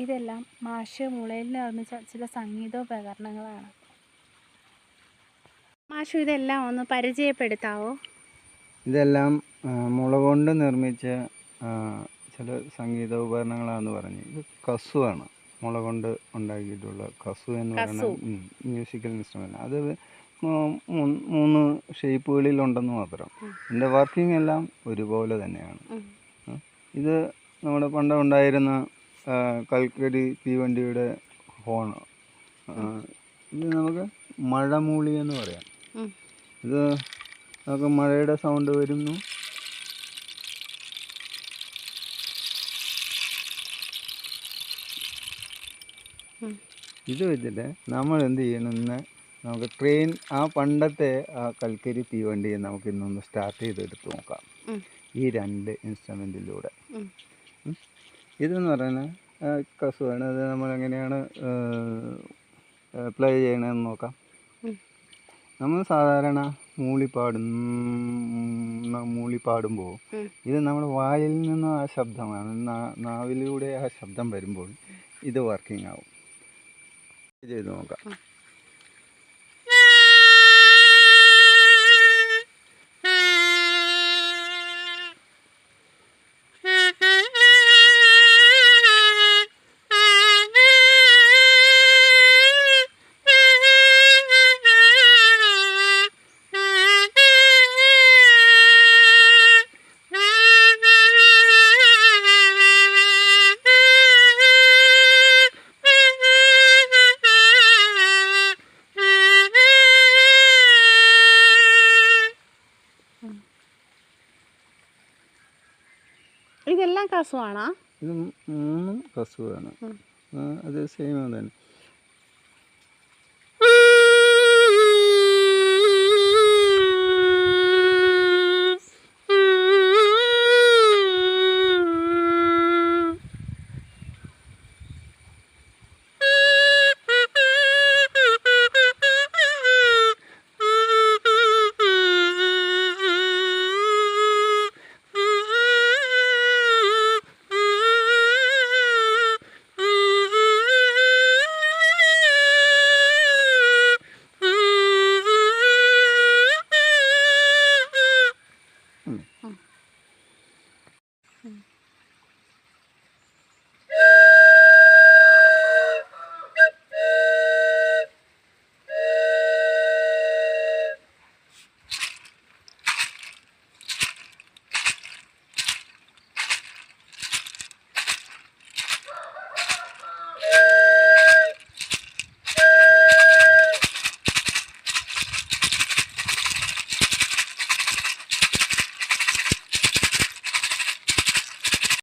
ഇതെല്ലാം മാഷ് മുളയിൽ നിർമ്മിച്ച ചില സംഗീതോപകരണങ്ങളാണ്. മാഷു ഇതെല്ലാം ഒന്ന് പരിചയപ്പെടുത്താവോ? ഇതെല്ലാം മുള കൊണ്ട് നിർമ്മിച്ച ചില സംഗീതോപകരണങ്ങളാണെന്ന് പറഞ്ഞു. ഇത് കസുവാണ്, മുള കൊണ്ട് ഉണ്ടാക്കിയിട്ടുള്ള കസു എന്ന് പറയുന്ന മ്യൂസിക്കൽ ഇൻസ്ട്രുമെൻ്റ്. അത് 3 ഷേപ്പുകളിലുണ്ടെന്ന് മാത്രം. ഇതിൻ്റെ വർക്കിംഗ് എല്ലാം ഒരുപോലെ തന്നെയാണ്. ഇത് നമ്മുടെ പണ്ടുണ്ടായിരുന്ന കൽക്കരി തീവണ്ടിയുടെ ഹോണ്. ഇത് നമുക്ക് മഴമൂളി എന്ന് പറയാം. ഇത് നമുക്ക് മഴയുടെ സൗണ്ട് വരുന്നു. ഇത് വെച്ചിട്ട് നമ്മൾ എന്ത് ചെയ്യണമെന്ന് നമുക്ക് ട്രെയിൻ, ആ പണ്ടത്തെ ആ കൽക്കരി തീവണ്ടിയെ നമുക്ക് ഇന്നൊന്ന് സ്റ്റാർട്ട് ചെയ്തെടുത്ത് നോക്കാം ഈ 2 ഇൻസ്ട്രുമെൻറ്റിലൂടെ. ഇതെന്ന് പറയുന്നത് കസുവാണ്. അത് നമ്മളെങ്ങനെയാണ് പ്ലേ ചെയ്യണമെന്ന് നോക്കാം. നമ്മൾ സാധാരണ മൂളി പാടുമ്പോൾ ഇത് നമ്മുടെ വായിൽ നിന്ന് ആ ശബ്ദമാണ്, നാവിലൂടെ ആ ശബ്ദം വരുമ്പോൾ ഇത് വർക്കിംഗ് ആവും. ചെയ്ത് നോക്കാം. ഇതെല്ലാം കസുവാണോ? ഇത് 3 കസുവാണ്. അത് സെയിം തന്നെ.